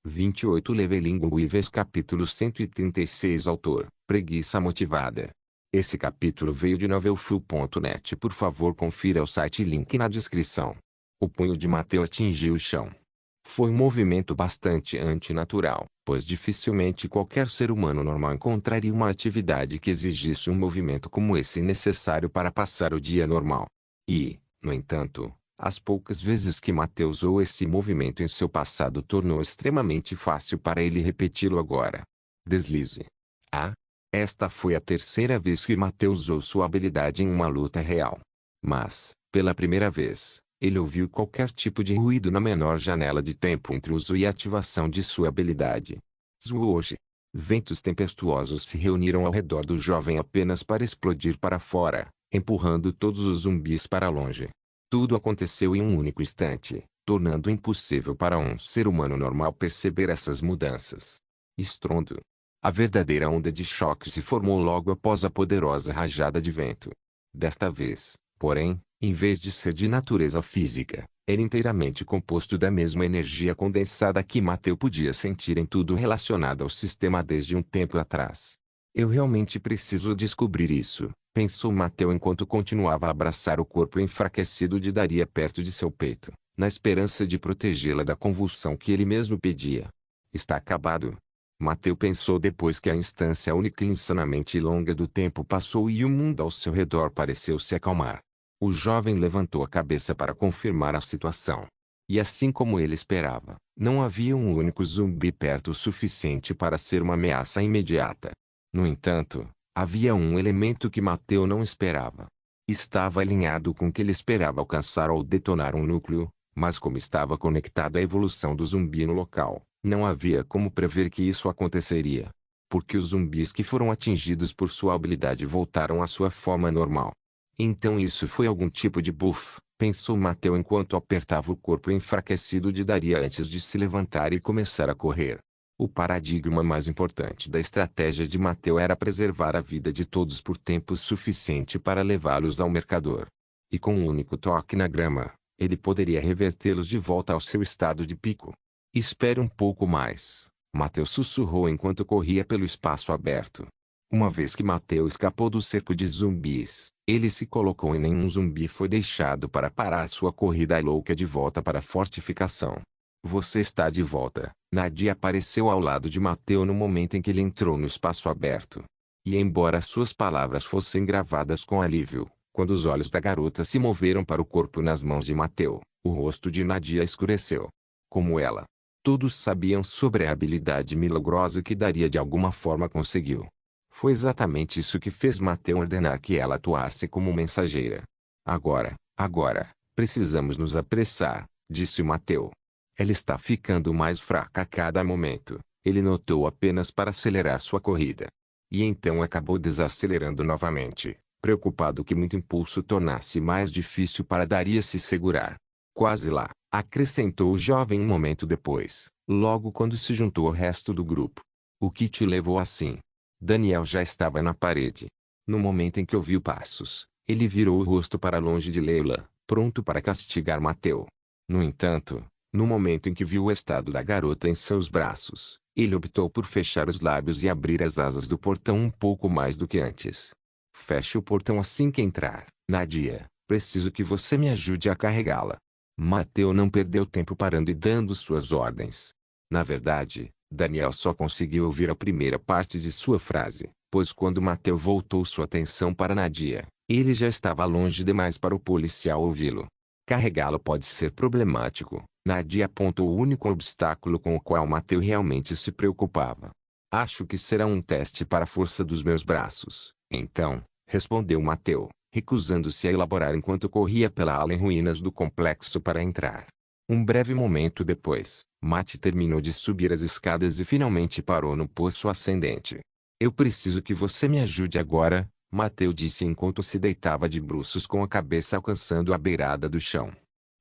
28 Leveling Weavers Capítulo 136 Autor, Preguiça Motivada. Esse capítulo veio de novelfull.net. Por favor confira o site, link na descrição. O punho de Mateu atingiu o chão. Foi um movimento bastante antinatural, pois dificilmente qualquer ser humano normal encontraria uma atividade que exigisse um movimento como esse necessário para passar o dia normal. E, no entanto, as poucas vezes que Mateu usou esse movimento em seu passado tornou extremamente fácil para ele repeti-lo agora. Deslize. Esta foi a terceira vez que Mateu usou sua habilidade em uma luta real. Mas, pela primeira vez, ele ouviu qualquer tipo de ruído na menor janela de tempo entre o uso e a ativação de sua habilidade. Zwoosh. Ventos tempestuosos se reuniram ao redor do jovem apenas para explodir para fora, empurrando todos os zumbis para longe. Tudo aconteceu em um único instante, tornando impossível para um ser humano normal perceber essas mudanças. Estrondo. A verdadeira onda de choque se formou logo após a poderosa rajada de vento. Desta vez, porém, em vez de ser de natureza física, era inteiramente composto da mesma energia condensada que Mateu podia sentir em tudo relacionado ao sistema desde um tempo atrás. Eu realmente preciso descobrir isso, pensou Mateu enquanto continuava a abraçar o corpo enfraquecido de Daria perto de seu peito, na esperança de protegê-la da convulsão que ele mesmo pedia. Está acabado. Mateu pensou depois que a instância única e insanamente longa do tempo passou e o mundo ao seu redor pareceu se acalmar. O jovem levantou a cabeça para confirmar a situação. E assim como ele esperava, não havia um único zumbi perto o suficiente para ser uma ameaça imediata. No entanto, havia um elemento que Mateu não esperava. Estava alinhado com o que ele esperava alcançar ao detonar um núcleo, mas como estava conectado à evolução do zumbi no local, não havia como prever que isso aconteceria. Porque os zumbis que foram atingidos por sua habilidade voltaram à sua forma normal. Então isso foi algum tipo de buff, pensou Mateu enquanto apertava o corpo enfraquecido de Daria antes de se levantar e começar a correr. O paradigma mais importante da estratégia de Mateu era preservar a vida de todos por tempo suficiente para levá-los ao mercador. E com um único toque na grama, ele poderia revertê-los de volta ao seu estado de pico. Espere um pouco mais, Mateu sussurrou enquanto corria pelo espaço aberto. Uma vez que Mateu escapou do cerco de zumbis, ele se colocou e nenhum zumbi foi deixado para parar sua corrida louca de volta para a fortificação. Você está de volta. Nadia apareceu ao lado de Mateu no momento em que ele entrou no espaço aberto. E embora suas palavras fossem gravadas com alívio, quando os olhos da garota se moveram para o corpo nas mãos de Mateu, o rosto de Nadia escureceu. Como ela. Todos sabiam sobre a habilidade milagrosa que Daria de alguma forma conseguiu. Foi exatamente isso que fez Mateu ordenar que ela atuasse como mensageira. Agora, precisamos nos apressar, disse Mateu. Ela está ficando mais fraca a cada momento, ele notou apenas para acelerar sua corrida. E então acabou desacelerando novamente, preocupado que muito impulso tornasse mais difícil para Daria se segurar. Quase lá, acrescentou o jovem um momento depois, logo quando se juntou ao resto do grupo. O que te levou assim? Daniel já estava na parede. No momento em que ouviu passos, ele virou o rosto para longe de Leila, pronto para castigar Mateu. No entanto, no momento em que viu o estado da garota em seus braços, ele optou por fechar os lábios e abrir as asas do portão um pouco mais do que antes. Feche o portão assim que entrar, Nadia. Preciso que você me ajude a carregá-la. Mateu não perdeu tempo parando e dando suas ordens. Na verdade, Daniel só conseguiu ouvir a primeira parte de sua frase, pois quando Mateu voltou sua atenção para Nadia, ele já estava longe demais para o policial ouvi-lo. Carregá-lo pode ser problemático, Nadia apontou o único obstáculo com o qual Mateu realmente se preocupava. Acho que será um teste para a força dos meus braços, então, respondeu Mateu, recusando-se a elaborar enquanto corria pela ala em ruínas do complexo para entrar. Um breve momento depois, Matt terminou de subir as escadas e finalmente parou no poço ascendente. Eu preciso que você me ajude agora, Mateu disse enquanto se deitava de bruços com a cabeça alcançando a beirada do chão.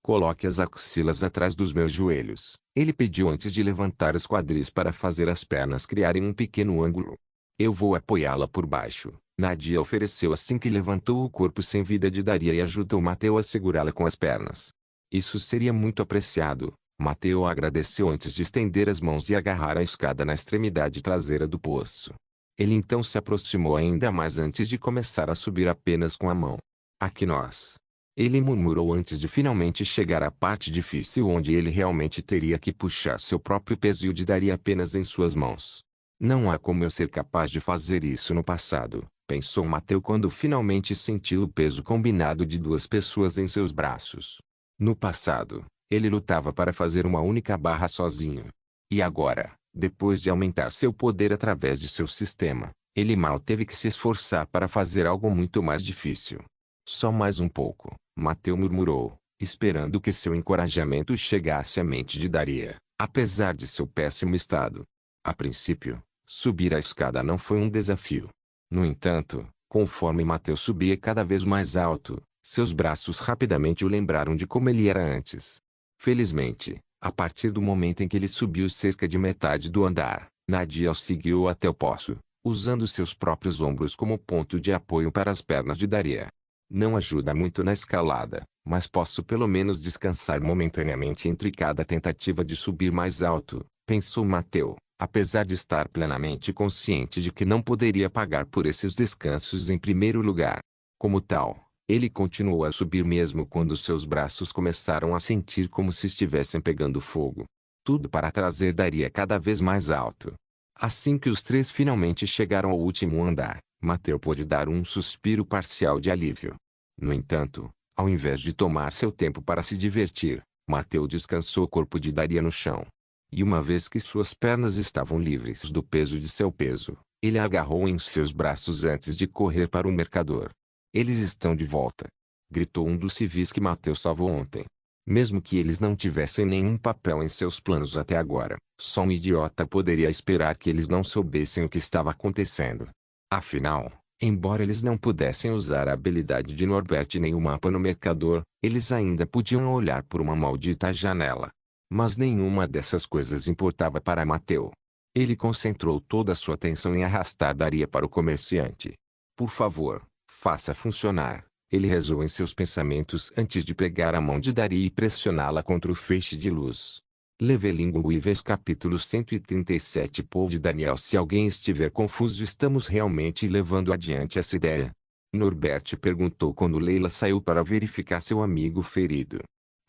Coloque as axilas atrás dos meus joelhos, ele pediu antes de levantar os quadris para fazer as pernas criarem um pequeno ângulo. Eu vou apoiá-la por baixo, Nadia ofereceu assim que levantou o corpo sem vida de Daria e ajudou Mateu a segurá-la com as pernas. Isso seria muito apreciado, Mateu agradeceu antes de estender as mãos e agarrar a escada na extremidade traseira do poço. Ele então se aproximou ainda mais antes de começar a subir apenas com a mão. Aqui nós. Ele murmurou antes de finalmente chegar à parte difícil onde ele realmente teria que puxar seu próprio peso e o de daria apenas em suas mãos. Não há como eu ser capaz de fazer isso no passado, pensou Mateu quando finalmente sentiu o peso combinado de duas pessoas em seus braços. No passado, ele lutava para fazer uma única barra sozinho. E agora, depois de aumentar seu poder através de seu sistema, ele mal teve que se esforçar para fazer algo muito mais difícil. Só mais um pouco, Mateu murmurou, esperando que seu encorajamento chegasse à mente de Daria, apesar de seu péssimo estado. A princípio, subir a escada não foi um desafio. No entanto, conforme Mateu subia cada vez mais alto, seus braços rapidamente o lembraram de como ele era antes. Felizmente, a partir do momento em que ele subiu cerca de metade do andar, Nadia o seguiu até o poço, usando seus próprios ombros como ponto de apoio para as pernas de Daria. Não ajuda muito na escalada, mas posso pelo menos descansar momentaneamente entre cada tentativa de subir mais alto, pensou Mateu, apesar de estar plenamente consciente de que não poderia pagar por esses descansos em primeiro lugar. Como tal, ele continuou a subir mesmo quando seus braços começaram a sentir como se estivessem pegando fogo. Tudo para trazer Daria cada vez mais alto. Assim que os três finalmente chegaram ao último andar, Mateu pôde dar um suspiro parcial de alívio. No entanto, ao invés de tomar seu tempo para se divertir, Mateu descansou o corpo de Daria no chão. E uma vez que suas pernas estavam livres do peso de seu peso, ele a agarrou em seus braços antes de correr para o mercador. Eles estão de volta, gritou um dos civis que Mateu salvou ontem. Mesmo que eles não tivessem nenhum papel em seus planos até agora, só um idiota poderia esperar que eles não soubessem o que estava acontecendo. Afinal, embora eles não pudessem usar a habilidade de Norbert nem o mapa no mercador, eles ainda podiam olhar por uma maldita janela. Mas nenhuma dessas coisas importava para Mateu. Ele concentrou toda a sua atenção em arrastar Daria para o comerciante. Por favor, faça funcionar, ele rezou em seus pensamentos antes de pegar a mão de Daria e pressioná-la contra o feixe de luz. Leveling Weavers capítulo 137 Paul de Daniel. Se alguém estiver confuso, estamos realmente levando adiante essa ideia? Norbert perguntou quando Leila saiu para verificar seu amigo ferido.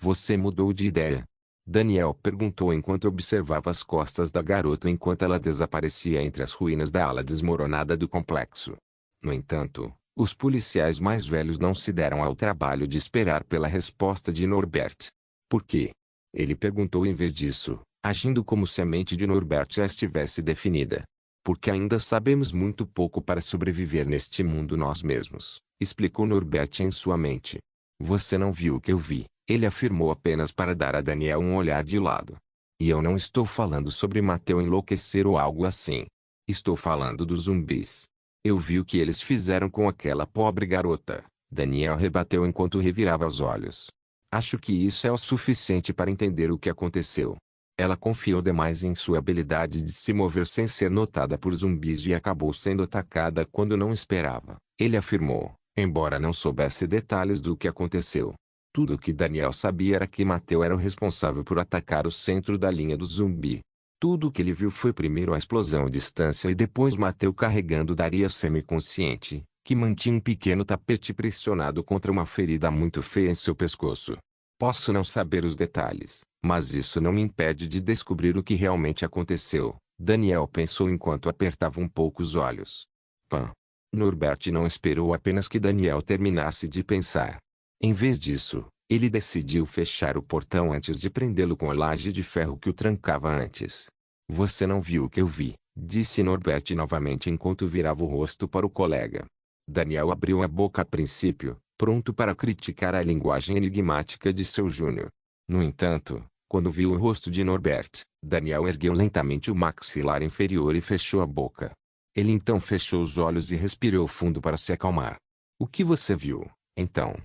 Você mudou de ideia? Daniel perguntou enquanto observava as costas da garota enquanto ela desaparecia entre as ruínas da ala desmoronada do complexo. No entanto, os policiais mais velhos não se deram ao trabalho de esperar pela resposta de Norbert. Por quê? Ele perguntou em vez disso, agindo como se a mente de Norbert já estivesse definida. Porque ainda sabemos muito pouco para sobreviver neste mundo nós mesmos, explicou Norbert em sua mente. Você não viu o que eu vi, ele afirmou apenas para dar a Daniel um olhar de lado. E eu não estou falando sobre Mateu enlouquecer ou algo assim. Estou falando dos zumbis. Eu vi o que eles fizeram com aquela pobre garota, Daniel rebateu enquanto revirava os olhos. Acho que isso é o suficiente para entender o que aconteceu. Ela confiou demais em sua habilidade de se mover sem ser notada por zumbis e acabou sendo atacada quando não esperava, ele afirmou, embora não soubesse detalhes do que aconteceu. Tudo o que Daniel sabia era que Mateu era o responsável por atacar o centro da linha do zumbi. Tudo o que ele viu foi primeiro a explosão à distância e depois Mateu carregando Daria semiconsciente, que mantinha um pequeno tapete pressionado contra uma ferida muito feia em seu pescoço. Posso não saber os detalhes, mas isso não me impede de descobrir o que realmente aconteceu, Daniel pensou enquanto apertava um pouco os olhos. Pã. Norbert não esperou apenas que Daniel terminasse de pensar. Em vez disso, ele decidiu fechar o portão antes de prendê-lo com a laje de ferro que o trancava antes. Você não viu o que eu vi, disse Norbert novamente enquanto virava o rosto para o colega. Daniel abriu a boca a princípio, pronto para criticar a linguagem enigmática de seu Júnior. No entanto, quando viu o rosto de Norbert, Daniel ergueu lentamente o maxilar inferior e fechou a boca. Ele então fechou os olhos e respirou fundo para se acalmar. O que você viu, então?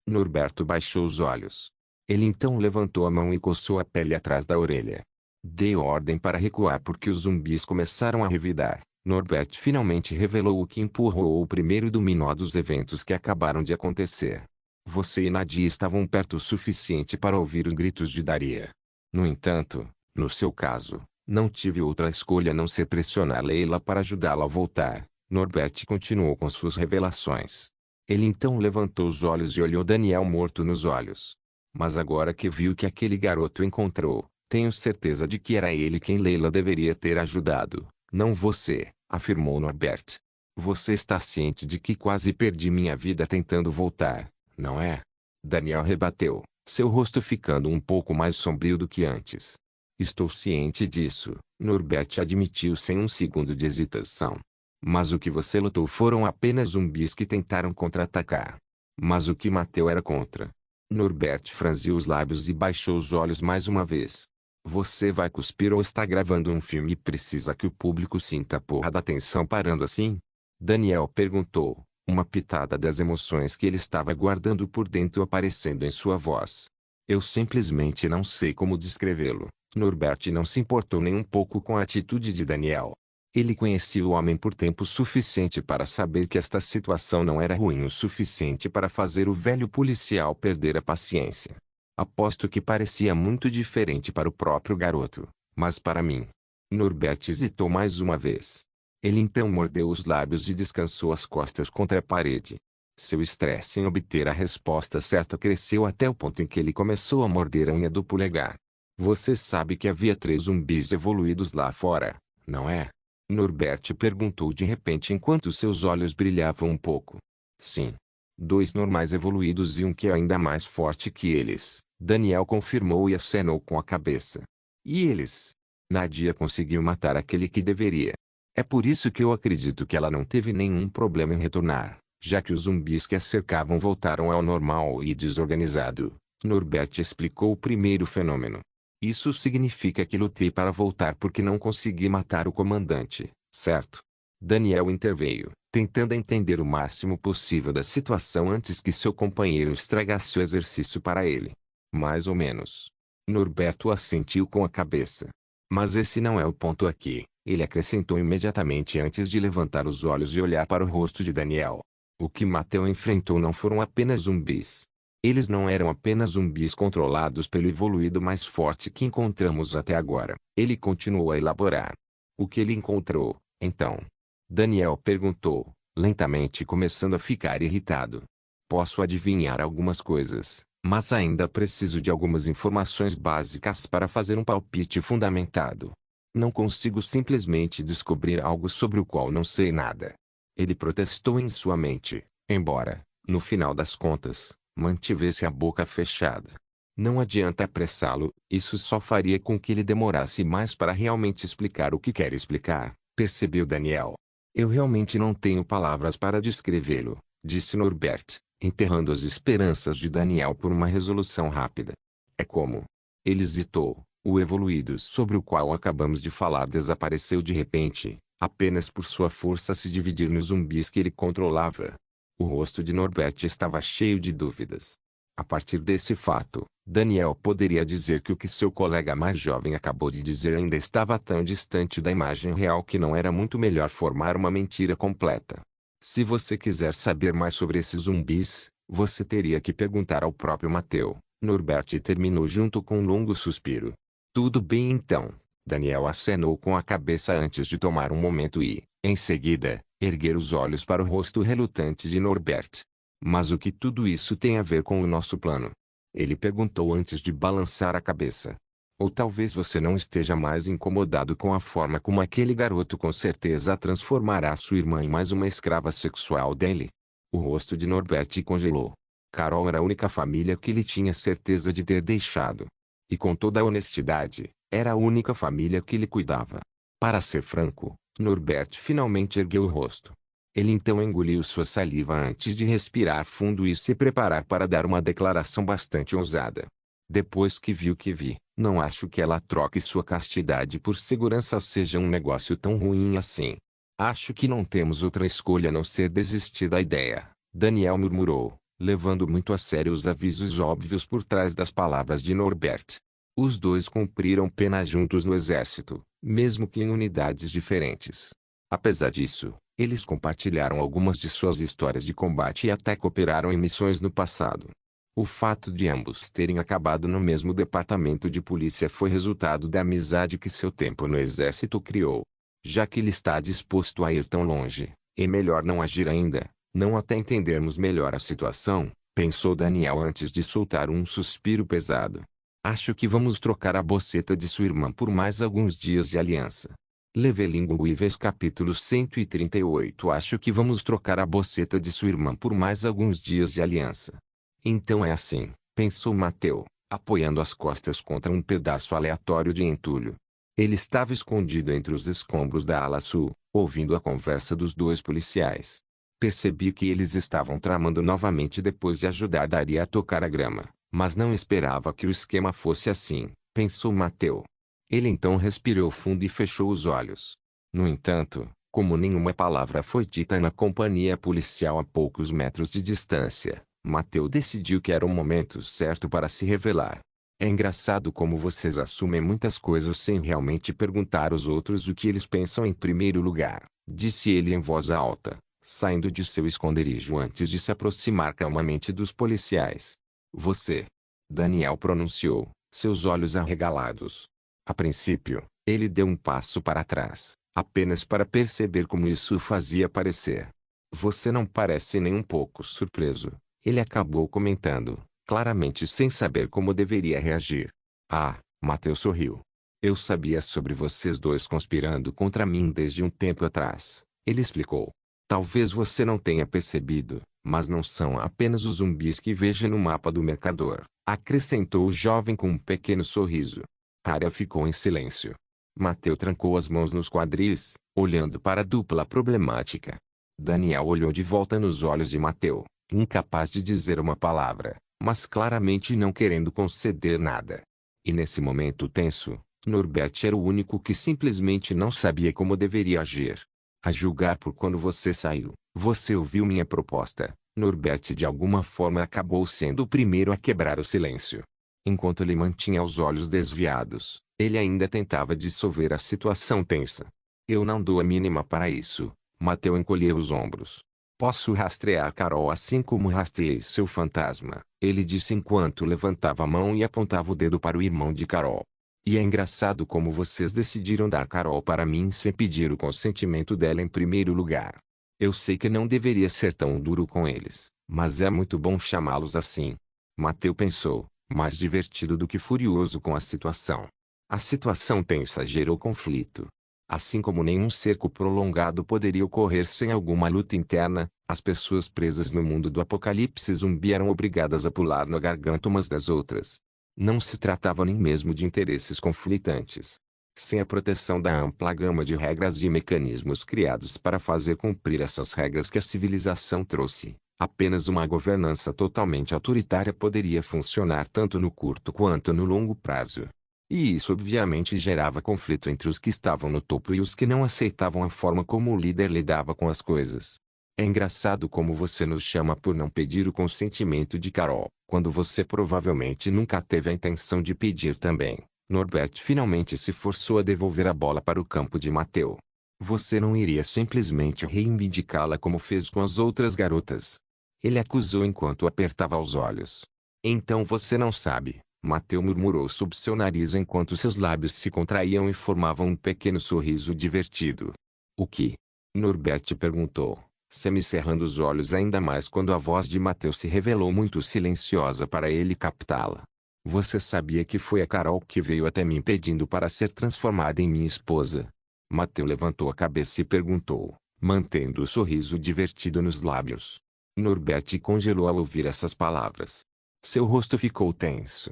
Norberto baixou os olhos. Ele então levantou a mão e coçou a pele atrás da orelha. Deu ordem para recuar porque os zumbis começaram a revidar. Norbert finalmente revelou o que empurrou o primeiro dominó dos eventos que acabaram de acontecer. Você e Nadia estavam perto o suficiente para ouvir os gritos de Daria. No entanto, no seu caso, não tive outra escolha a não ser pressionar Leila para ajudá-la a voltar. Norbert continuou com suas revelações. Ele então levantou os olhos e olhou Daniel morto nos olhos. Mas agora que viu que aquele garoto encontrou, tenho certeza de que era ele quem Leila deveria ter ajudado, não você, afirmou Norbert. Você está ciente de que quase perdi minha vida tentando voltar, não é? Daniel rebateu, seu rosto ficando um pouco mais sombrio do que antes. Estou ciente disso, Norbert admitiu sem um segundo de hesitação. Mas o que você lutou foram apenas zumbis que tentaram contra-atacar. Mas o que Mateu era contra. Norbert franziu os lábios e baixou os olhos mais uma vez. Você vai cuspir ou está gravando um filme e precisa que o público sinta a porra da tensão parando assim? Daniel perguntou, uma pitada das emoções que ele estava guardando por dentro aparecendo em sua voz. Eu simplesmente não sei como descrevê-lo. Norbert não se importou nem um pouco com a atitude de Daniel. Ele conhecia o homem por tempo suficiente para saber que esta situação não era ruim o suficiente para fazer o velho policial perder a paciência. Aposto que parecia muito diferente para o próprio garoto, mas para mim. Norbert hesitou mais uma vez. Ele então mordeu os lábios e descansou as costas contra a parede. Seu estresse em obter a resposta certa cresceu até o ponto em que ele começou a morder a unha do polegar. Você sabe que havia 3 zumbis evoluídos lá fora, não é? Norbert perguntou de repente enquanto seus olhos brilhavam um pouco. Sim. 2 normais evoluídos e um que é ainda mais forte que eles, Daniel confirmou e acenou com a cabeça. E eles? Nadia conseguiu matar aquele que deveria. É por isso que eu acredito que ela não teve nenhum problema em retornar, já que os zumbis que a cercavam voltaram ao normal e desorganizado. Norbert explicou o primeiro fenômeno. Isso significa que lutei para voltar porque não consegui matar o comandante, certo? Daniel interveio, tentando entender o máximo possível da situação antes que seu companheiro estragasse o exercício para ele. Mais ou menos. Norberto assentiu com a cabeça. Mas esse não é o ponto aqui, ele acrescentou imediatamente antes de levantar os olhos e olhar para o rosto de Daniel. O que Mateu enfrentou não foram apenas zumbis. Eles não eram apenas zumbis controlados pelo evoluído mais forte que encontramos até agora. Ele continuou a elaborar. O que ele encontrou, então? Daniel perguntou, lentamente começando a ficar irritado. Posso adivinhar algumas coisas, mas ainda preciso de algumas informações básicas para fazer um palpite fundamentado. Não consigo simplesmente descobrir algo sobre o qual não sei nada. Ele protestou em sua mente, embora, no final das contas, mantivesse a boca fechada. Não adianta apressá-lo, isso só faria com que ele demorasse mais para realmente explicar o que quer explicar, percebeu Daniel. Eu realmente não tenho palavras para descrevê-lo, disse Norbert, enterrando as esperanças de Daniel por uma resolução rápida. É como. Ele hesitou. O evoluído sobre o qual acabamos de falar desapareceu de repente, apenas por sua força se dividir nos zumbis que ele controlava. O rosto de Norbert estava cheio de dúvidas. A partir desse fato, Daniel poderia dizer que o que seu colega mais jovem acabou de dizer ainda estava tão distante da imagem real que não era muito melhor formar uma mentira completa. Se você quiser saber mais sobre esses zumbis, você teria que perguntar ao próprio Mateu. Norbert terminou junto com um longo suspiro. Tudo bem então, Daniel acenou com a cabeça antes de tomar um momento e, em seguida, erguer os olhos para o rosto relutante de Norbert. Mas o que tudo isso tem a ver com o nosso plano? Ele perguntou antes de balançar a cabeça. Ou talvez você não esteja mais incomodado com a forma como aquele garoto com certeza transformará sua irmã em mais uma escrava sexual dele. O rosto de Norbert congelou. Carol era a única família que ele tinha certeza de ter deixado. E com toda a honestidade, era a única família que ele cuidava. Para ser franco, Norbert finalmente ergueu o rosto. Ele então engoliu sua saliva antes de respirar fundo e se preparar para dar uma declaração bastante ousada. Depois que vi, não acho que ela troque sua castidade por segurança seja um negócio tão ruim assim. Acho que não temos outra escolha a não ser desistir da ideia, Daniel murmurou, levando muito a sério os avisos óbvios por trás das palavras de Norbert. Os dois cumpriram pena juntos no exército, mesmo que em unidades diferentes. Apesar disso, eles compartilharam algumas de suas histórias de combate e até cooperaram em missões no passado. O fato de ambos terem acabado no mesmo departamento de polícia foi resultado da amizade que seu tempo no exército criou. Já que ele está disposto a ir tão longe, é melhor não agir ainda, não até entendermos melhor a situação, pensou Daniel antes de soltar um suspiro pesado. Acho que vamos trocar a boceta de sua irmã por mais alguns dias de aliança. Levelinguíveis capítulo 138. Acho que vamos trocar a boceta de sua irmã por mais alguns dias de aliança. Então é assim, pensou Mateu, apoiando as costas contra um pedaço aleatório de entulho. Ele estava escondido entre os escombros da ala sul, ouvindo a conversa dos dois policiais. Percebi que eles estavam tramando novamente depois de ajudar Daria a tocar a grama, mas não esperava que o esquema fosse assim, pensou Mateu. Ele então respirou fundo e fechou os olhos. No entanto, como nenhuma palavra foi dita na companhia policial a poucos metros de distância, Mateu decidiu que era o momento certo para se revelar. É engraçado como vocês assumem muitas coisas sem realmente perguntar aos outros o que eles pensam em primeiro lugar, disse ele em voz alta, saindo de seu esconderijo antes de se aproximar calmamente dos policiais. Você. Daniel pronunciou, seus olhos arregalados. A princípio, ele deu um passo para trás, apenas para perceber como isso o fazia parecer. Você não parece nem um pouco surpreso, ele acabou comentando, claramente sem saber como deveria reagir. Ah, Mateu sorriu. Eu sabia sobre vocês dois conspirando contra mim desde um tempo atrás, ele explicou. Talvez você não tenha percebido, mas não são apenas os zumbis que vejo no mapa do mercador, acrescentou o jovem com um pequeno sorriso. A área ficou em silêncio. Mateu trancou as mãos nos quadris, olhando para a dupla problemática. Daniel olhou de volta nos olhos de Mateu, incapaz de dizer uma palavra, mas claramente não querendo conceder nada. E nesse momento tenso, Norbert era o único que simplesmente não sabia como deveria agir. A julgar por quando você saiu, você ouviu minha proposta. Norbert de alguma forma acabou sendo o primeiro a quebrar o silêncio. Enquanto ele mantinha os olhos desviados, ele ainda tentava dissolver a situação tensa. Eu não dou a mínima para isso. Mateu encolheu os ombros. Posso rastrear Carol assim como rastreei seu fantasma, ele disse enquanto levantava a mão e apontava o dedo para o irmão de Carol. E é engraçado como vocês decidiram dar Carol para mim sem pedir o consentimento dela em primeiro lugar. Eu sei que não deveria ser tão duro com eles, mas é muito bom chamá-los assim. Mateu pensou, mais divertido do que furioso com a situação. A situação tensa gerou conflito. Assim como nenhum cerco prolongado poderia ocorrer sem alguma luta interna, as pessoas presas no mundo do apocalipse zumbi eram obrigadas a pular na garganta umas das outras. Não se tratava nem mesmo de interesses conflitantes. Sem a proteção da ampla gama de regras e mecanismos criados para fazer cumprir essas regras que a civilização trouxe, apenas uma governança totalmente autoritária poderia funcionar tanto no curto quanto no longo prazo. E isso obviamente gerava conflito entre os que estavam no topo e os que não aceitavam a forma como o líder lidava com as coisas. É engraçado como você nos chama por não pedir o consentimento de Carol, quando você provavelmente nunca teve a intenção de pedir também. Norbert finalmente se forçou a devolver a bola para o campo de Mateu. Você não iria simplesmente reivindicá-la como fez com as outras garotas? Ele acusou enquanto apertava os olhos. Então você não sabe. Mateu murmurou sob seu nariz enquanto seus lábios se contraíam e formavam um pequeno sorriso divertido. O que? Norbert perguntou, semicerrando os olhos ainda mais quando a voz de Mateu se revelou muito silenciosa para ele captá-la. Você sabia que foi a Carol que veio até mim pedindo para ser transformada em minha esposa? Mateu levantou a cabeça e perguntou, mantendo o sorriso divertido nos lábios. Norbert congelou ao ouvir essas palavras. Seu rosto ficou tenso.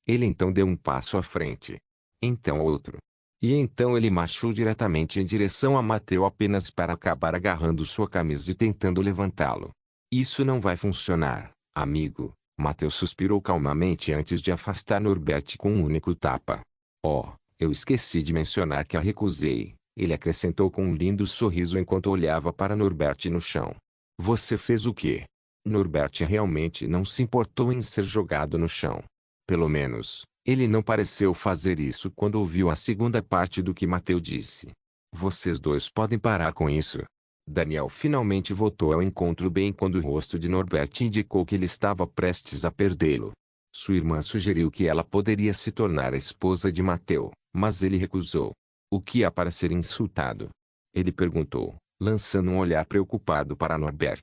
Ele então deu um passo à frente. Então outro. E então ele marchou diretamente em direção a Mateu apenas para acabar agarrando sua camisa e tentando levantá-lo. Isso não vai funcionar, amigo. Mateu suspirou calmamente antes de afastar Norbert com um único tapa. Oh, eu esqueci de mencionar que a recusei, ele acrescentou com um lindo sorriso enquanto olhava para Norbert no chão. Você fez o quê? Norbert realmente não se importou em ser jogado no chão. Pelo menos, ele não pareceu fazer isso quando ouviu a segunda parte do que Mateu disse. Vocês dois podem parar com isso. Daniel finalmente voltou ao encontro bem quando o rosto de Norbert indicou que ele estava prestes a perdê-lo. Sua irmã sugeriu que ela poderia se tornar a esposa de Mateu, mas ele recusou. O que há para ser insultado? Ele perguntou, lançando um olhar preocupado para Norbert.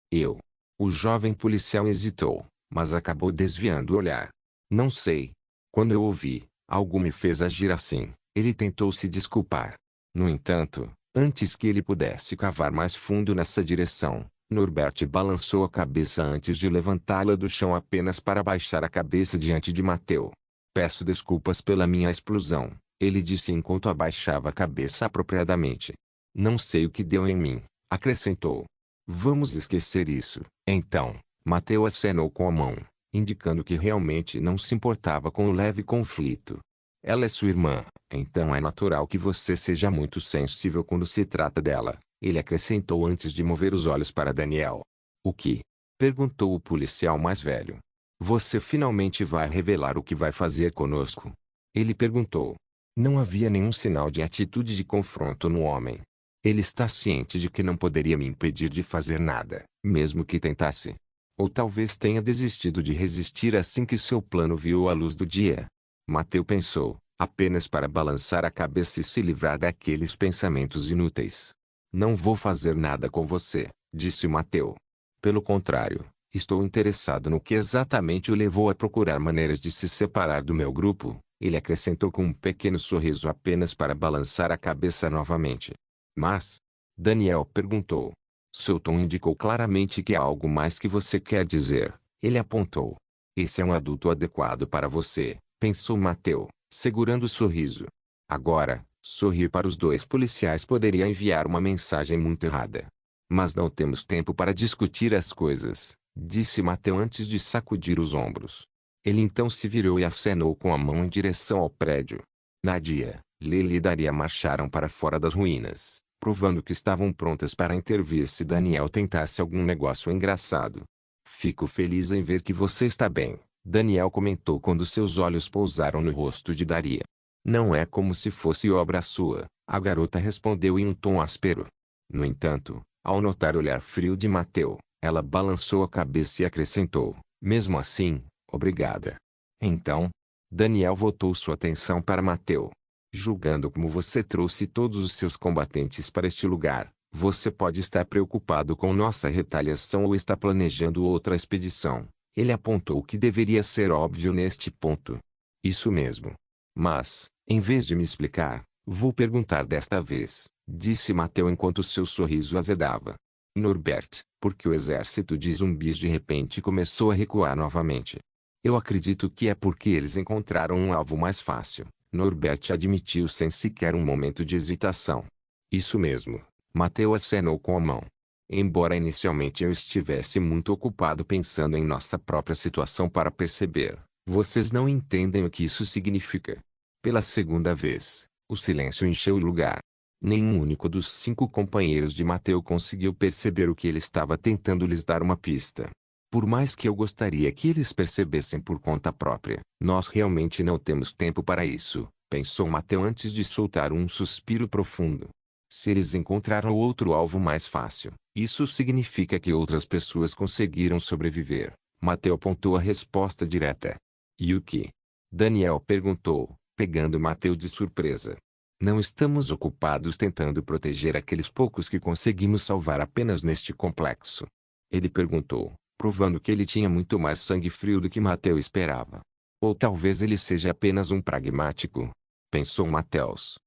Eu. O jovem policial hesitou, mas acabou desviando o olhar. Não sei. Quando eu ouvi, algo me fez agir assim. Ele tentou se desculpar. No entanto, antes que ele pudesse cavar mais fundo nessa direção, Norbert balançou a cabeça antes de levantá-la do chão apenas para baixar a cabeça diante de Mateu. Peço desculpas pela minha explosão, ele disse enquanto abaixava a cabeça apropriadamente. Não sei o que deu em mim, acrescentou. Vamos esquecer isso, então. Mateu acenou com a mão, indicando que realmente não se importava com o leve conflito. Ela é sua irmã, então é natural que você seja muito sensível quando se trata dela, ele acrescentou antes de mover os olhos para Daniel. O que? Perguntou o policial mais velho. Você finalmente vai revelar o que vai fazer conosco? Ele perguntou. Não havia nenhum sinal de atitude de confronto no homem. Ele está ciente de que não poderia me impedir de fazer nada, mesmo que tentasse. Ou talvez tenha desistido de resistir assim que seu plano viu a luz do dia. Mateu pensou, apenas para balançar a cabeça e se livrar daqueles pensamentos inúteis. Não vou fazer nada com você, disse Mateu. Pelo contrário, estou interessado no que exatamente o levou a procurar maneiras de se separar do meu grupo, ele acrescentou com um pequeno sorriso apenas para balançar a cabeça novamente. Mas? Daniel perguntou. Seu tom indicou claramente que há algo mais que você quer dizer. Ele apontou. Esse é um adulto adequado para você, pensou Mateu, segurando o sorriso. Agora, sorrir para os dois policiais poderia enviar uma mensagem muito errada. Mas não temos tempo para discutir as coisas, disse Mateu antes de sacudir os ombros. Ele então se virou e acenou com a mão em direção ao prédio. Nadia, Lily e Daria marcharam para fora das ruínas, provando que estavam prontas para intervir se Daniel tentasse algum negócio engraçado. Fico feliz em ver que você está bem, Daniel comentou quando seus olhos pousaram no rosto de Daria. Não é como se fosse obra sua, a garota respondeu em um tom áspero. No entanto, ao notar o olhar frio de Mateu, ela balançou a cabeça e acrescentou, mesmo assim, obrigada. Então, Daniel voltou sua atenção para Mateu. Julgando como você trouxe todos os seus combatentes para este lugar, você pode estar preocupado com nossa retaliação ou está planejando outra expedição. Ele apontou o que deveria ser óbvio neste ponto. Isso mesmo. Mas, em vez de me explicar, vou perguntar desta vez, disse Mateu enquanto seu sorriso azedava. Norbert, por que o exército de zumbis de repente começou a recuar novamente? Eu acredito que é porque eles encontraram um alvo mais fácil, Norbert admitiu sem sequer um momento de hesitação. Isso mesmo, Mateu acenou com a mão. Embora inicialmente eu estivesse muito ocupado pensando em nossa própria situação para perceber, vocês não entendem o que isso significa. Pela segunda vez, o silêncio encheu o lugar. Nenhum único dos 5 companheiros de Mateu conseguiu perceber o que ele estava tentando lhes dar uma pista. Por mais que eu gostaria que eles percebessem por conta própria, nós realmente não temos tempo para isso, pensou Mateu antes de soltar um suspiro profundo. Se eles encontraram outro alvo mais fácil, isso significa que outras pessoas conseguiram sobreviver. Mateu apontou a resposta direta. E o que? Daniel perguntou, pegando Mateu de surpresa. Não estamos ocupados tentando proteger aqueles poucos que conseguimos salvar apenas neste complexo? Ele perguntou, provando que ele tinha muito mais sangue frio do que Mateu esperava. Ou talvez ele seja apenas um pragmático? Pensou Mateus.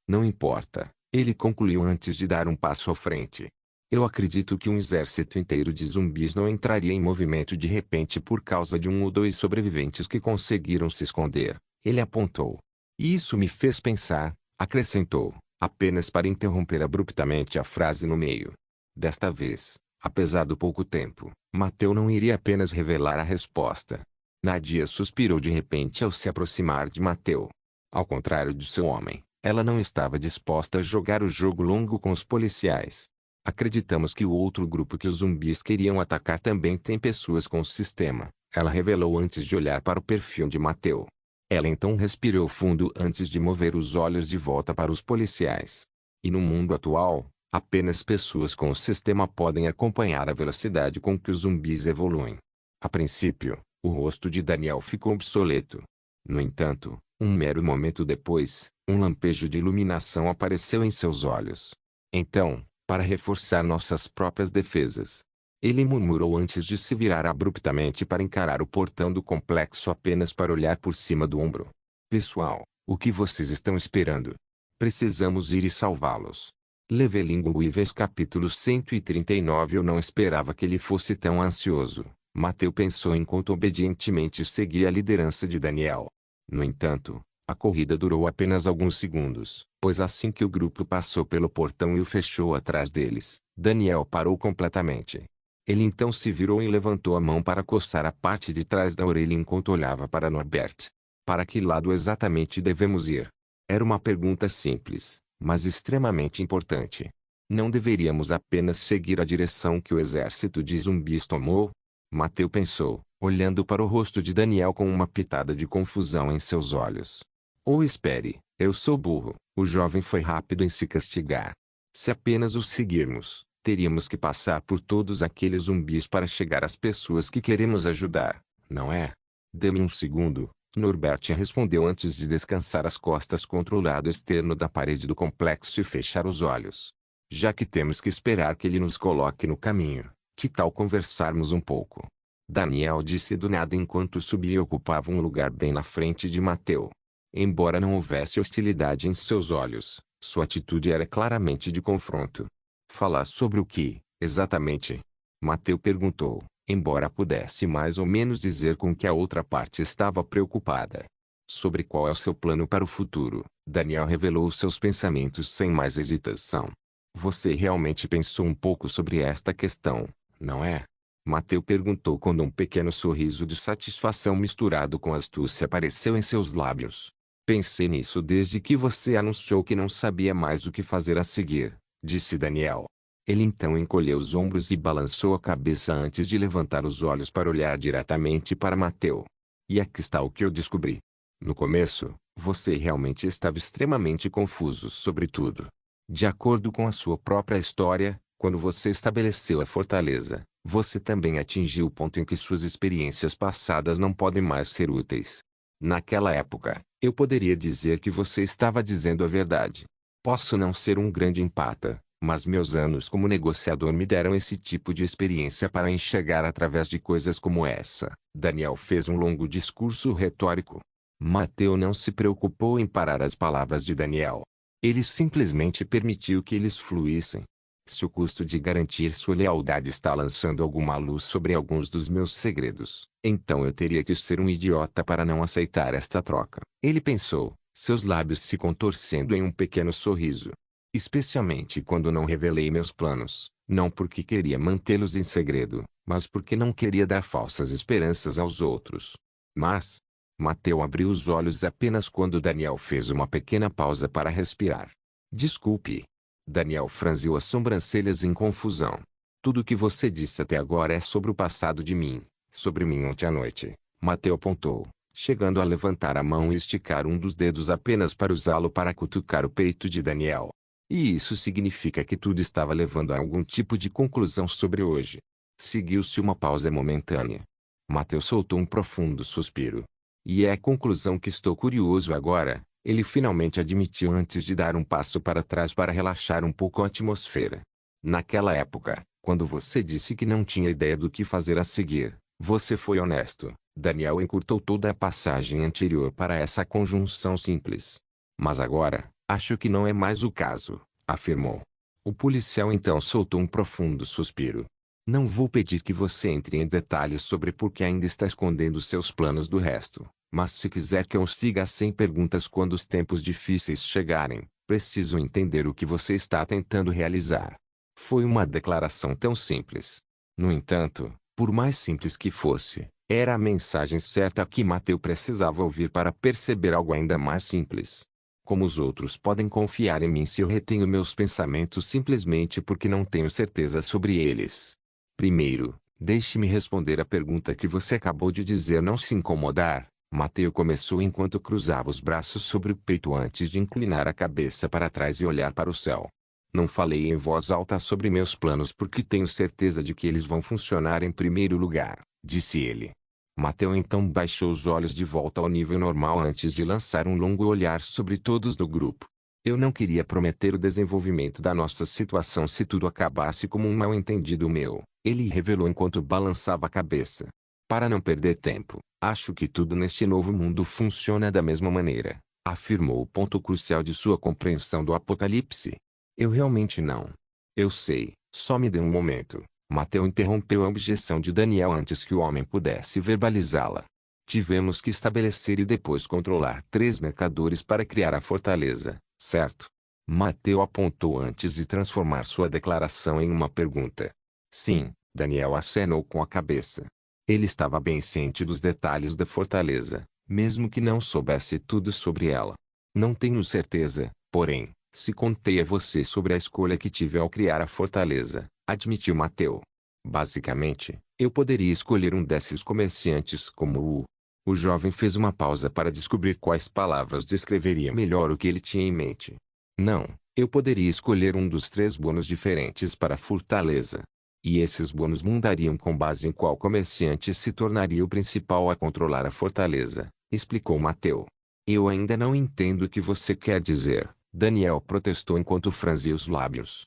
Não importa, ele concluiu antes de dar um passo à frente. Eu acredito que um exército inteiro de zumbis não entraria em movimento de repente por causa de 1 ou 2 sobreviventes que conseguiram se esconder. Ele apontou. E isso me fez pensar, acrescentou, apenas para interromper abruptamente a frase no meio. Desta vez, apesar do pouco tempo, Mateu não iria apenas revelar a resposta. Nadia suspirou de repente ao se aproximar de Mateu. Ao contrário de seu homem, ela não estava disposta a jogar o jogo longo com os policiais. Acreditamos que o outro grupo que os zumbis queriam atacar também tem pessoas com o sistema, ela revelou antes de olhar para o perfil de Mateu. Ela então respirou fundo antes de mover os olhos de volta para os policiais. E no mundo atual, Apenas pessoas com o sistema podem acompanhar a velocidade com que os zumbis evoluem. A princípio, o rosto de Daniel ficou obsoleto. No entanto, um mero momento depois, um lampejo de iluminação apareceu em seus olhos. Então, para reforçar nossas próprias defesas, ele murmurou antes de se virar abruptamente para encarar o portão do complexo apenas para olhar por cima do ombro. Pessoal, o que vocês estão esperando? Precisamos ir e salvá-los. Leveling Weavers capítulo 139. Eu não esperava que ele fosse tão ansioso, Mateu pensou enquanto obedientemente seguia a liderança de Daniel. No entanto, a corrida durou apenas alguns segundos, pois assim que o grupo passou pelo portão e o fechou atrás deles, Daniel parou completamente. Ele então se virou e levantou a mão para coçar a parte de trás da orelha enquanto olhava para Norbert. Para que lado exatamente devemos ir? Era uma pergunta simples, mas extremamente importante. Não deveríamos apenas seguir a direção que o exército de zumbis tomou? Mateu pensou, olhando para o rosto de Daniel com uma pitada de confusão em seus olhos. Ou espere, eu sou burro. O jovem foi rápido em se castigar. Se apenas os seguirmos, teríamos que passar por todos aqueles zumbis para chegar às pessoas que queremos ajudar, não é? Dê-me um segundo, Norbert respondeu antes de descansar as costas contra o lado externo da parede do complexo e fechar os olhos. Já que temos que esperar que ele nos coloque no caminho, que tal conversarmos um pouco? Daniel disse do nada enquanto subia e ocupava um lugar bem na frente de Mateu. Embora não houvesse hostilidade em seus olhos, sua atitude era claramente de confronto. Falar sobre o que, exatamente? Mateu perguntou, embora pudesse mais ou menos dizer com que a outra parte estava preocupada. Sobre qual é o seu plano para o futuro, Daniel revelou seus pensamentos sem mais hesitação. Você realmente pensou um pouco sobre esta questão, não é? Mateu perguntou quando um pequeno sorriso de satisfação misturado com astúcia apareceu em seus lábios. Pensei nisso desde que você anunciou que não sabia mais o que fazer a seguir, disse Daniel. Ele então encolheu os ombros e balançou a cabeça antes de levantar os olhos para olhar diretamente para Mateu. E aqui está o que eu descobri. No começo, você realmente estava extremamente confuso sobre tudo. De acordo com a sua própria história, quando você estabeleceu a fortaleza, você também atingiu o ponto em que suas experiências passadas não podem mais ser úteis. Naquela época, eu poderia dizer que você estava dizendo a verdade. Posso não ser um grande empata, mas meus anos como negociador me deram esse tipo de experiência para enxergar através de coisas como essa. Daniel fez um longo discurso retórico. Mateu não se preocupou em parar as palavras de Daniel. Ele simplesmente permitiu que eles fluíssem. Se o custo de garantir sua lealdade está lançando alguma luz sobre alguns dos meus segredos, então eu teria que ser um idiota para não aceitar esta troca. Ele pensou, seus lábios se contorcendo em um pequeno sorriso. Especialmente quando não revelei meus planos, não porque queria mantê-los em segredo, mas porque não queria dar falsas esperanças aos outros. Mas, Mateu abriu os olhos apenas quando Daniel fez uma pequena pausa para respirar. Desculpe. Daniel franziu as sobrancelhas em confusão. Tudo o que você disse até agora é sobre o passado de mim, sobre mim ontem à noite. Mateu apontou, chegando a levantar a mão e esticar um dos dedos apenas para usá-lo para cutucar o peito de Daniel. E isso significa que tudo estava levando a algum tipo de conclusão sobre hoje. Seguiu-se uma pausa momentânea. Mateu soltou um profundo suspiro. E é a conclusão que estou curioso agora. Ele finalmente admitiu antes de dar um passo para trás para relaxar um pouco a atmosfera. Naquela época, quando você disse que não tinha ideia do que fazer a seguir, você foi honesto. Daniel encurtou toda a passagem anterior para essa conjunção simples. Mas agora, acho que não é mais o caso, afirmou. O policial então soltou um profundo suspiro. Não vou pedir que você entre em detalhes sobre por que ainda está escondendo seus planos do resto. Mas se quiser que eu siga sem perguntas quando os tempos difíceis chegarem, preciso entender o que você está tentando realizar. Foi uma declaração tão simples. No entanto, por mais simples que fosse, era a mensagem certa que Mateu precisava ouvir para perceber algo ainda mais simples. Como os outros podem confiar em mim se eu retenho meus pensamentos simplesmente porque não tenho certeza sobre eles? Primeiro, deixe-me responder a pergunta que você acabou de dizer não se incomodar. Mateu começou enquanto cruzava os braços sobre o peito antes de inclinar a cabeça para trás e olhar para o céu. Não falei em voz alta sobre meus planos porque tenho certeza de que eles vão funcionar em primeiro lugar, disse ele. Mateu então baixou os olhos de volta ao nível normal antes de lançar um longo olhar sobre todos do grupo. Eu não queria prometer o desenvolvimento da nossa situação se tudo acabasse como um mal-entendido meu, ele revelou enquanto balançava a cabeça. Para não perder tempo, acho que tudo neste novo mundo funciona da mesma maneira, afirmou o ponto crucial de sua compreensão do Apocalipse. Eu realmente não. Eu sei, só me dê um momento. Mateu interrompeu a objeção de Daniel antes que o homem pudesse verbalizá-la. Tivemos que estabelecer e depois controlar 3 mercadores para criar a fortaleza, certo? Mateu apontou antes de transformar sua declaração em uma pergunta. Sim, Daniel acenou com a cabeça. Ele estava bem ciente dos detalhes da fortaleza, mesmo que não soubesse tudo sobre ela. Não tenho certeza, porém, se contei a você sobre a escolha que tive ao criar a fortaleza, admitiu Mateu. Basicamente, eu poderia escolher um desses comerciantes como o... O jovem fez uma pausa para descobrir quais palavras descreveria melhor o que ele tinha em mente. Não, eu poderia escolher um dos 3 bônus diferentes para a fortaleza. E esses bônus mudariam com base em qual comerciante se tornaria o principal a controlar a fortaleza, explicou Mateu. Eu ainda não entendo o que você quer dizer, Daniel protestou enquanto franzia os lábios.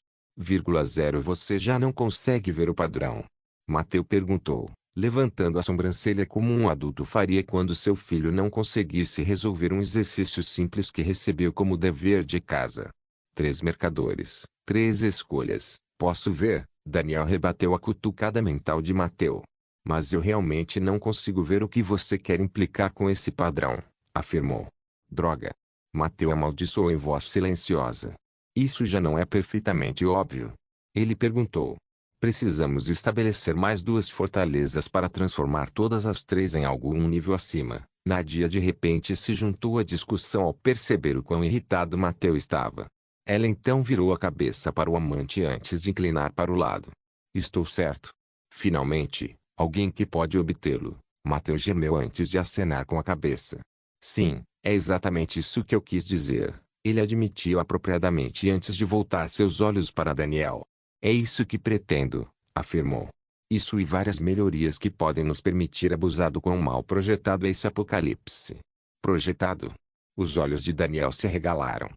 Você já não consegue ver o padrão? Mateu perguntou, levantando a sobrancelha como um adulto faria quando seu filho não conseguisse resolver um exercício simples que recebeu como dever de casa. 3 mercadores, 3 escolhas, posso ver? Daniel rebateu a cutucada mental de Mateu. Mas eu realmente não consigo ver o que você quer implicar com esse padrão, afirmou. Droga! Mateu amaldiçoou em voz silenciosa. Isso já não é perfeitamente óbvio? Ele perguntou. Precisamos estabelecer mais 2 fortalezas para transformar todas as 3 em algo um nível acima. Nadia de repente se juntou à discussão ao perceber o quão irritado Mateu estava. Ela então virou a cabeça para o amante antes de inclinar para o lado. Estou certo. Finalmente, alguém que pode obtê-lo. Mateu gemeu antes de acenar com a cabeça. Sim, é exatamente isso que eu quis dizer. Ele admitiu apropriadamente antes de voltar seus olhos para Daniel. É isso que pretendo, afirmou. Isso e várias melhorias que podem nos permitir abusar do quão mal projetado é esse apocalipse. Projetado? Os olhos de Daniel se arregalaram.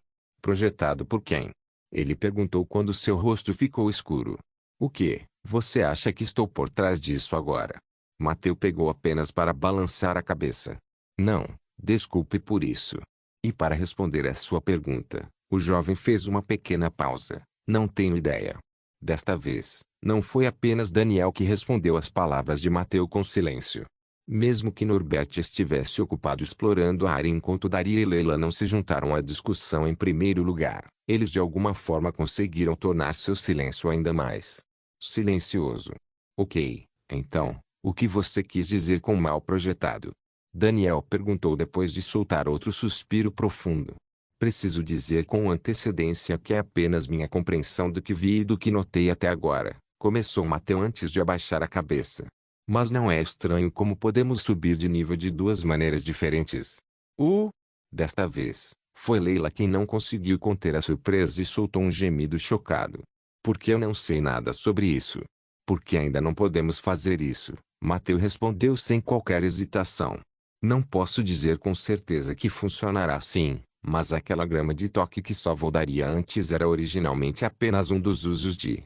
Projetado por quem? Ele perguntou quando seu rosto ficou escuro. O que? Você acha que estou por trás disso agora? Mateu pegou apenas para balançar a cabeça. Não, desculpe por isso. E para responder à sua pergunta, o jovem fez uma pequena pausa. Não tenho ideia. Desta vez, não foi apenas Daniel que respondeu às palavras de Mateu com silêncio. Mesmo que Norbert estivesse ocupado explorando a área enquanto Daria e Leila não se juntaram à discussão em primeiro lugar, eles de alguma forma conseguiram tornar seu silêncio ainda mais silencioso. Ok, então, o que você quis dizer com mal projetado? Daniel perguntou depois de soltar outro suspiro profundo. Preciso dizer com antecedência que é apenas minha compreensão do que vi e do que notei até agora, começou Mateu antes de abaixar a cabeça. Mas não é estranho como podemos subir de nível de 2 maneiras diferentes. Desta vez, foi Leila quem não conseguiu conter a surpresa e soltou um gemido chocado. Porque eu não sei nada sobre isso. Porque ainda não podemos fazer isso, Mateu respondeu sem qualquer hesitação. Não posso dizer com certeza que funcionará assim, mas aquela grama de toque que só daria antes era originalmente apenas um dos usos de,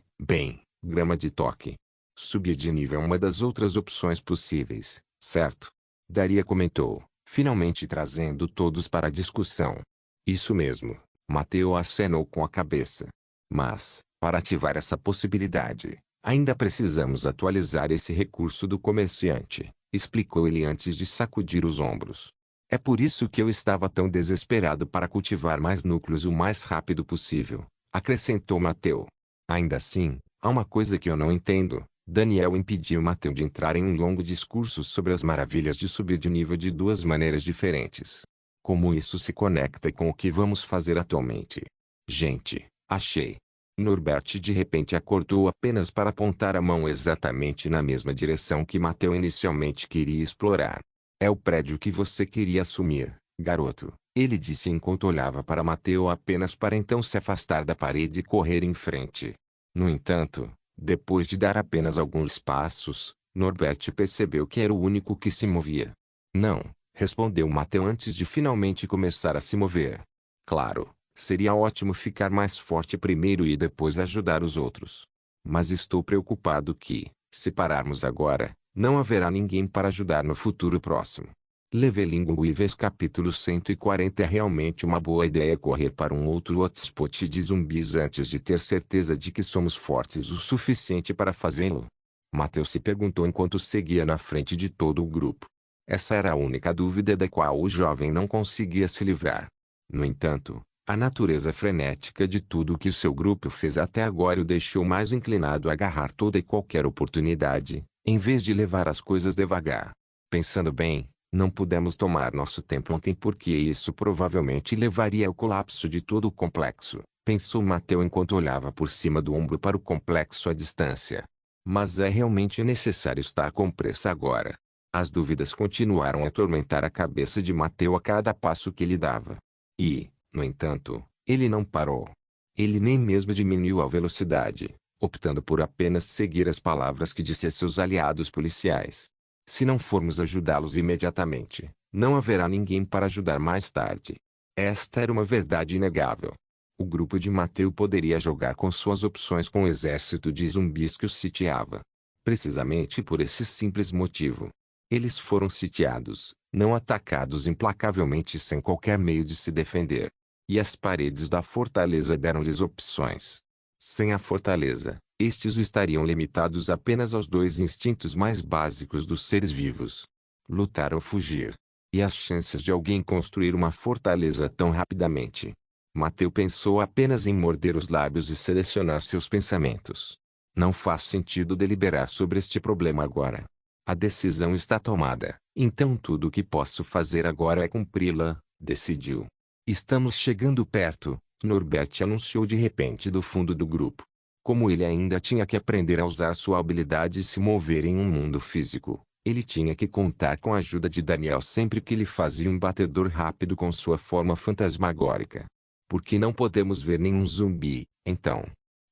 grama de toque. Subir de nível é uma das outras opções possíveis, certo? Daria comentou, finalmente trazendo todos para a discussão. Isso mesmo, Mateu acenou com a cabeça. Mas, para ativar essa possibilidade, ainda precisamos atualizar esse recurso do comerciante, explicou ele antes de sacudir os ombros. É por isso que eu estava tão desesperado para cultivar mais núcleos o mais rápido possível, acrescentou Mateu. Ainda assim, há uma coisa que eu não entendo. Daniel impediu Mateu de entrar em um longo discurso sobre as maravilhas de subir de nível de 2 maneiras diferentes. Como isso se conecta com o que vamos fazer atualmente? Gente, achei. Norbert de repente acordou apenas para apontar a mão exatamente na mesma direção que Mateu inicialmente queria explorar. É o prédio que você queria assumir, garoto, Ele disse enquanto olhava para Mateu apenas para então se afastar da parede e correr em frente. No entanto, depois de dar apenas alguns passos, Norbert percebeu que era o único que se movia. Não, respondeu Mateu antes de finalmente começar a se mover. Claro, seria ótimo ficar mais forte primeiro e depois ajudar os outros. Mas estou preocupado que, se pararmos agora, não haverá ninguém para ajudar no futuro próximo. Levelingo capítulo 140 é realmente uma boa ideia correr para um outro hotspot de zumbis antes de ter certeza de que somos fortes o suficiente para fazê-lo? Mateus se perguntou enquanto seguia na frente de todo o grupo. Essa era a única dúvida da qual o jovem não conseguia se livrar. No entanto, a natureza frenética de tudo o que o seu grupo fez até agora o deixou mais inclinado a agarrar toda e qualquer oportunidade, em vez de levar as coisas devagar. Pensando bem, não pudemos tomar nosso tempo ontem porque isso provavelmente levaria ao colapso de todo o complexo, pensou Mateu enquanto olhava por cima do ombro para o complexo à distância. Mas é realmente necessário estar com pressa agora. As dúvidas continuaram a atormentar a cabeça de Mateu a cada passo que ele dava. E, no entanto, ele não parou. Ele nem mesmo diminuiu a velocidade, optando por apenas seguir as palavras que disse a seus aliados policiais. Se não formos ajudá-los imediatamente, não haverá ninguém para ajudar mais tarde. Esta era uma verdade inegável. O grupo de Mateu poderia jogar com suas opções com o exército de zumbis que os sitiava. Precisamente por esse simples motivo. Eles foram sitiados, não atacados implacavelmente sem qualquer meio de se defender. E as paredes da fortaleza deram-lhes opções. Sem a fortaleza, estes estariam limitados apenas aos dois instintos mais básicos dos seres vivos: lutar ou fugir. E as chances de alguém construir uma fortaleza tão rapidamente? Mateu pensou apenas em morder os lábios e selecionar seus pensamentos. Não faz sentido deliberar sobre este problema agora. A decisão está tomada, então tudo o que posso fazer agora é cumpri-la, decidiu. Estamos chegando perto, Norbert anunciou de repente do fundo do grupo. Como ele ainda tinha que aprender a usar sua habilidade e se mover em um mundo físico, ele tinha que contar com a ajuda de Daniel sempre que ele fazia um batedor rápido com sua forma fantasmagórica. Por que não podemos ver nenhum zumbi, então?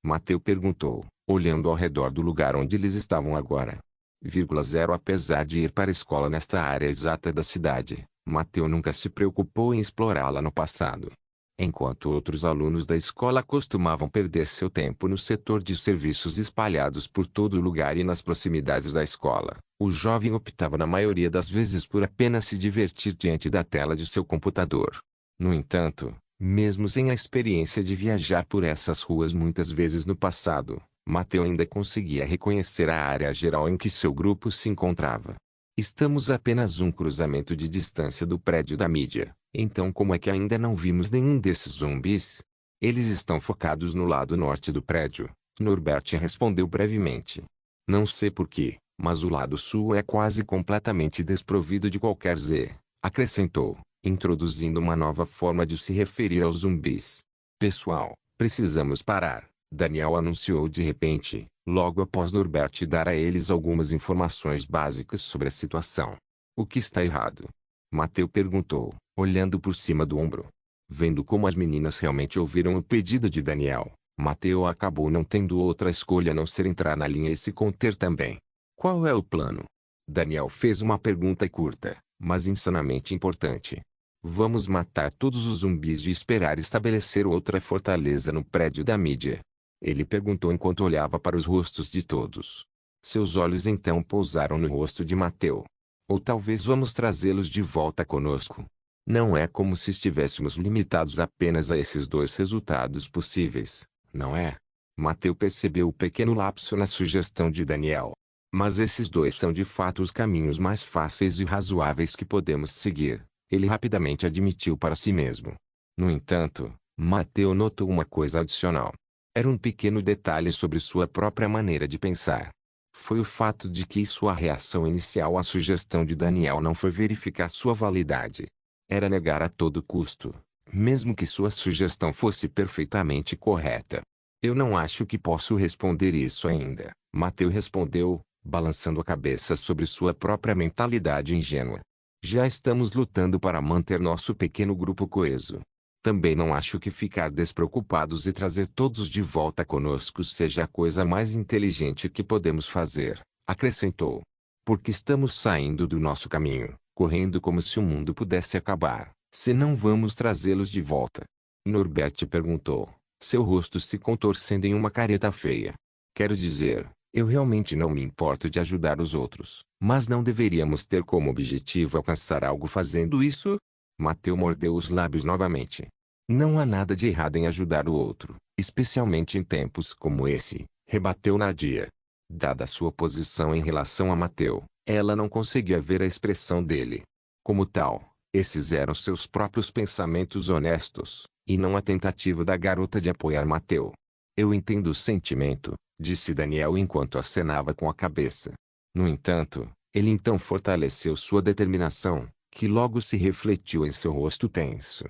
Mateu perguntou, olhando ao redor do lugar onde eles estavam agora. 0 Apesar de ir para a escola nesta área exata da cidade, Mateu nunca se preocupou em explorá-la no passado. Enquanto outros alunos da escola costumavam perder seu tempo no setor de serviços espalhados por todo o lugar e nas proximidades da escola, o jovem optava na maioria das vezes por apenas se divertir diante da tela de seu computador. No entanto, mesmo sem a experiência de viajar por essas ruas muitas vezes no passado, Mateu ainda conseguia reconhecer a área geral em que seu grupo se encontrava. Estamos a apenas um cruzamento de distância do prédio da mídia, então como é que ainda não vimos nenhum desses zumbis? Eles estão focados no lado norte do prédio, Norbert respondeu brevemente. Não sei porquê, mas o lado sul é quase completamente desprovido de qualquer Z, acrescentou, introduzindo uma nova forma de se referir aos zumbis. Pessoal, precisamos parar, Daniel anunciou de repente, logo após Norbert dar a eles algumas informações básicas sobre a situação. O que está errado? Mateu perguntou, olhando por cima do ombro. Vendo como as meninas realmente ouviram o pedido de Daniel, Mateu acabou não tendo outra escolha a não ser entrar na linha e se conter também. Qual é o plano? Daniel fez uma pergunta curta, mas insanamente importante. Vamos matar todos os zumbis e esperar estabelecer outra fortaleza no prédio da mídia? Ele perguntou enquanto olhava para os rostos de todos. Seus olhos então pousaram no rosto de Mateu. Ou talvez vamos trazê-los de volta conosco. Não é como se estivéssemos limitados apenas a esses dois resultados possíveis, não é? Mateu percebeu o pequeno lapso na sugestão de Daniel. Mas esses dois são de fato os caminhos mais fáceis e razoáveis que podemos seguir, ele rapidamente admitiu para si mesmo. No entanto, Mateu notou uma coisa adicional. Era um pequeno detalhe sobre sua própria maneira de pensar. Foi o fato de que sua reação inicial à sugestão de Daniel não foi verificar sua validade. Era negar a todo custo, mesmo que sua sugestão fosse perfeitamente correta. Eu não acho que posso responder isso ainda, Mateu respondeu, balançando a cabeça sobre sua própria mentalidade ingênua. Já estamos lutando para manter nosso pequeno grupo coeso. Também não acho que ficar despreocupados e trazer todos de volta conosco seja a coisa mais inteligente que podemos fazer, acrescentou. Porque estamos saindo do nosso caminho, correndo como se o mundo pudesse acabar, se não vamos trazê-los de volta. Norbert perguntou, seu rosto se contorcendo em uma careta feia. Quero dizer, eu realmente não me importo de ajudar os outros, mas não deveríamos ter como objetivo alcançar algo fazendo isso? Mateu mordeu os lábios novamente. Não há nada de errado em ajudar o outro, especialmente em tempos como esse, rebateu Nadia. Dada sua posição em relação a Mateu, ela não conseguia ver a expressão dele. Como tal, esses eram seus próprios pensamentos honestos, e não a tentativa da garota de apoiar Mateu. Eu entendo o sentimento, disse Daniel enquanto acenava com a cabeça. No entanto, ele então fortaleceu sua determinação, que logo se refletiu em seu rosto tenso.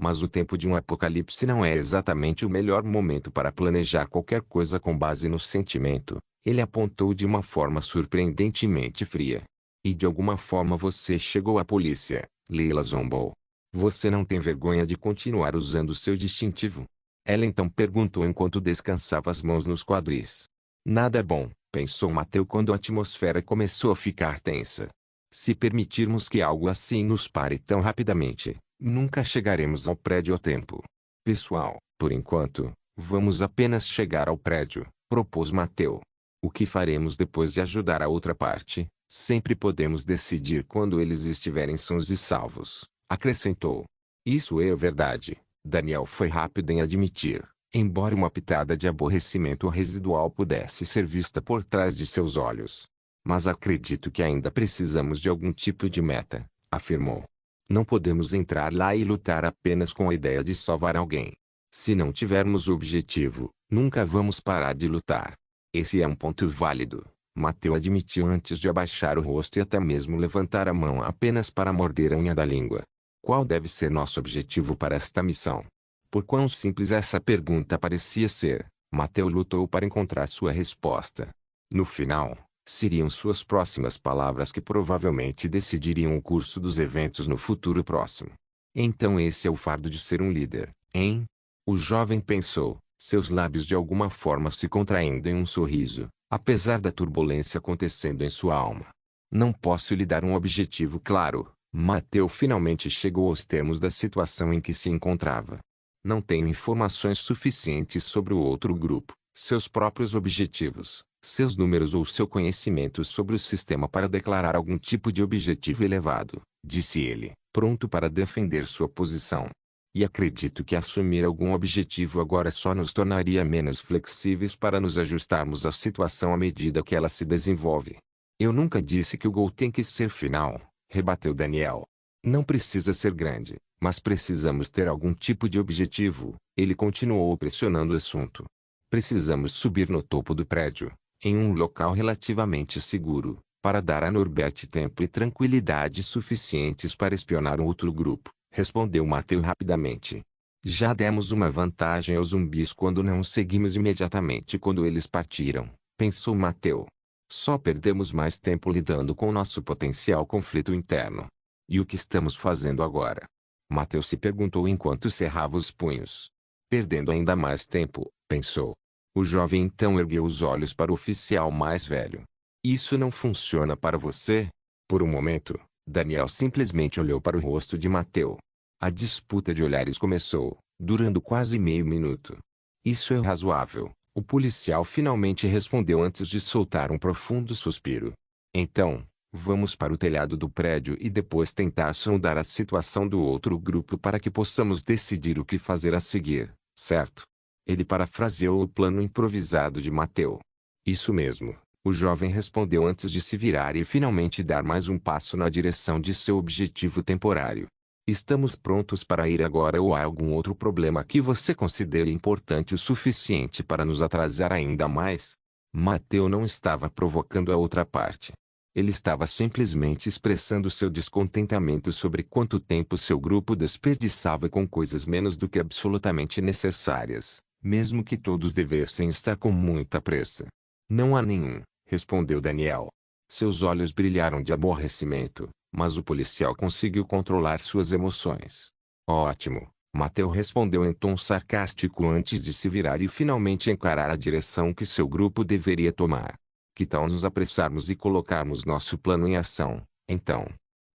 Mas o tempo de um apocalipse não é exatamente o melhor momento para planejar qualquer coisa com base no sentimento, ele apontou de uma forma surpreendentemente fria. E de alguma forma você chegou à polícia, Leila zombou. Você não tem vergonha de continuar usando seu distintivo? Ela então perguntou enquanto descansava as mãos nos quadris. Nada bom, pensou Mateu quando a atmosfera começou a ficar tensa. Se permitirmos que algo assim nos pare tão rapidamente, nunca chegaremos ao prédio a tempo. Pessoal, por enquanto, vamos apenas chegar ao prédio, propôs Mateu. O que faremos depois de ajudar a outra parte, sempre podemos decidir quando eles estiverem sãos e salvos, acrescentou. Isso é verdade, Daniel foi rápido em admitir, embora uma pitada de aborrecimento residual pudesse ser vista por trás de seus olhos. Mas acredito que ainda precisamos de algum tipo de meta, afirmou. Não podemos entrar lá e lutar apenas com a ideia de salvar alguém. Se não tivermos o objetivo, nunca vamos parar de lutar. Esse é um ponto válido, Mateu admitiu antes de abaixar o rosto e até mesmo levantar a mão apenas para morder a unha da língua. Qual deve ser nosso objetivo para esta missão? Por quão simples essa pergunta parecia ser, Mateu lutou para encontrar sua resposta. No final, seriam suas próximas palavras que provavelmente decidiriam o curso dos eventos no futuro próximo. Então esse é o fardo de ser um líder, hein? O jovem pensou, seus lábios de alguma forma se contraindo em um sorriso, apesar da turbulência acontecendo em sua alma. Não posso lhe dar um objetivo claro. Mateu finalmente chegou aos termos da situação em que se encontrava. Não tenho informações suficientes sobre o outro grupo, seus próprios objetivos, seus números ou seu conhecimento sobre o sistema para declarar algum tipo de objetivo elevado, disse ele, pronto para defender sua posição. E acredito que assumir algum objetivo agora só nos tornaria menos flexíveis para nos ajustarmos à situação à medida que ela se desenvolve. Eu nunca disse que o gol tem que ser final, rebateu Daniel. Não precisa ser grande, mas precisamos ter algum tipo de objetivo, ele continuou pressionando o assunto. Precisamos subir no topo do prédio, em um local relativamente seguro, para dar a Norbert tempo e tranquilidade suficientes para espionar um outro grupo, respondeu Mateu rapidamente. Já demos uma vantagem aos zumbis quando não os seguimos imediatamente quando eles partiram, pensou Mateu. Só perdemos mais tempo lidando com nosso potencial conflito interno. E o que estamos fazendo agora? Mateu se perguntou enquanto cerrava os punhos. Perdendo ainda mais tempo, pensou. O jovem então ergueu os olhos para o oficial mais velho. Isso não funciona para você? Por um momento, Daniel simplesmente olhou para o rosto de Mateu. A disputa de olhares começou, durando quase meio minuto. Isso é razoável, o policial finalmente respondeu antes de soltar um profundo suspiro. Então, vamos para o telhado do prédio e depois tentar sondar a situação do outro grupo para que possamos decidir o que fazer a seguir, certo? Ele parafraseou o plano improvisado de Mateu. Isso mesmo, o jovem respondeu antes de se virar e finalmente dar mais um passo na direção de seu objetivo temporário. Estamos prontos para ir agora ou há algum outro problema que você considere importante o suficiente para nos atrasar ainda mais? Mateu não estava provocando a outra parte. Ele estava simplesmente expressando seu descontentamento sobre quanto tempo seu grupo desperdiçava com coisas menos do que absolutamente necessárias, mesmo que todos devessem estar com muita pressa. Não há nenhum, respondeu Daniel. Seus olhos brilharam de aborrecimento, Mas o policial conseguiu controlar suas emoções. Ótimo, Mateu respondeu em tom sarcástico antes de se virar e finalmente encarar a direção que seu grupo deveria tomar. Que tal nos apressarmos e colocarmos nosso plano em ação, então?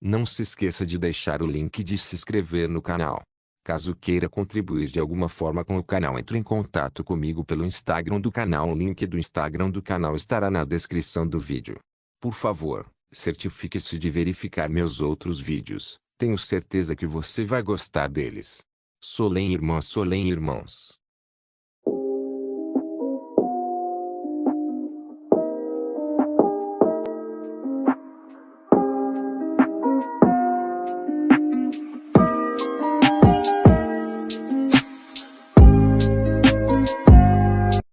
Não se esqueça de deixar o link de se inscrever no canal. Caso queira contribuir de alguma forma com o canal, entre em contato comigo pelo Instagram do canal. O link do Instagram do canal estará na descrição do vídeo. Por favor, certifique-se de verificar meus outros vídeos. Tenho certeza que você vai gostar deles. Solém irmãs, Solém irmãos.